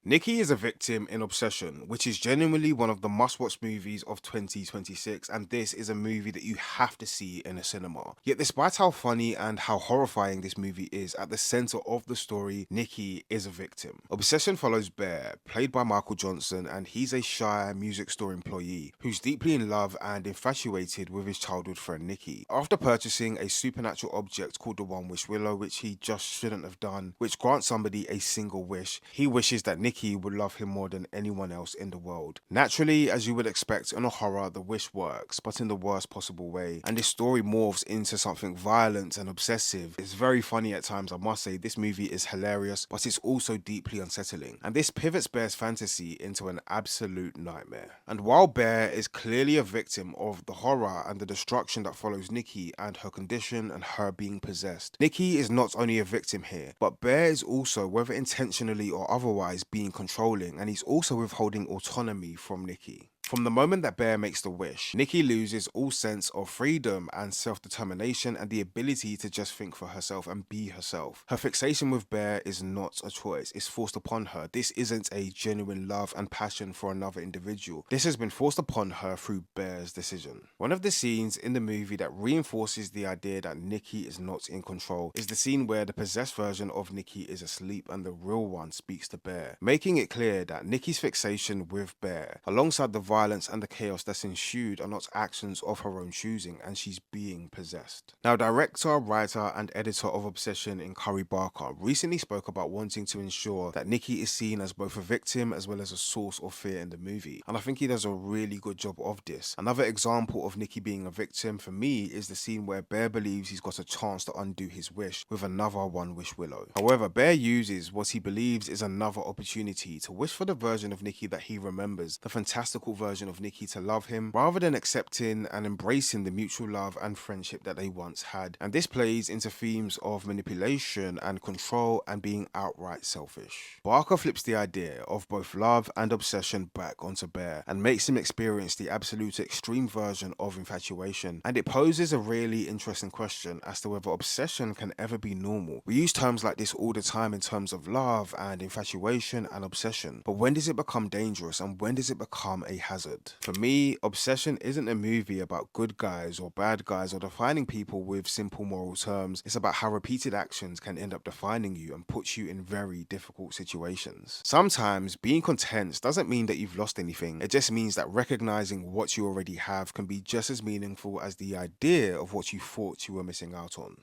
Nikki is a victim in Obsession, which is genuinely one of the must-watch movies of 2026, and this is a movie that you have to see in a cinema. Yet despite how funny and how horrifying this movie is, at the center of the story, Nikki is a victim. Obsession follows Bear, played by Michael Johnson, and he's a shy music store employee who's deeply in love and infatuated with his childhood friend Nikki. After purchasing a supernatural object called the Wish Willow, which he just shouldn't have done, which grants somebody a single wish, he wishes that Nikki would love him more than anyone else in the world. Naturally, as you would expect in a horror, the wish works, but in the worst possible way, and this story morphs into something violent and obsessive. It's very funny at times, I must say. This movie is hilarious, but it's also deeply unsettling, and this pivots Bear's fantasy into an absolute nightmare. And while Bear is clearly a victim of the horror and the destruction that follows Nikki and her condition and her being possessed, Nikki is not only a victim here, but Bear is also, whether intentionally or otherwise, being controlling, and he's also withholding autonomy from Nikki. From the moment that Bear makes the wish, Nikki loses all sense of freedom and self-determination and the ability to just think for herself and be herself. Her fixation with Bear is not a choice, it's forced upon her. This isn't a genuine love and passion for another individual. This has been forced upon her through Bear's decision. One of the scenes in the movie that reinforces the idea that Nikki is not in control is the scene where the possessed version of Nikki is asleep and the real one speaks to Bear, making it clear that Nikki's fixation with Bear, alongside the violence and the chaos that's ensued, are not actions of her own choosing, and she's being possessed. Now, director, writer, and editor of Obsession in Curry Barker recently spoke about wanting to ensure that Nikki is seen as both a victim as well as a source of fear in the movie, and I think he does a really good job of this. Another example of Nikki being a victim for me is the scene where Bear believes he's got a chance to undo his wish with another Wish Willow. However, Bear uses what he believes is another opportunity to wish for the version of Nikki that he remembers, the fantastical version of Nikki, to love him, rather than accepting and embracing the mutual love and friendship that they once had. And this plays into themes of manipulation and control and being outright selfish. Barker flips the idea of both love and obsession back onto Bear and makes him experience the absolute extreme version of infatuation, and it poses a really interesting question as to whether obsession can ever be normal. We use terms like this all the time in terms of love and infatuation and obsession, but when does it become dangerous and when does it become a hazard? For me, Obsession isn't a movie about good guys or bad guys or defining people with simple moral terms. It's about how repeated actions can end up defining you and put you in very difficult situations. Sometimes being content doesn't mean that you've lost anything. It just means that recognizing what you already have can be just as meaningful as the idea of what you thought you were missing out on.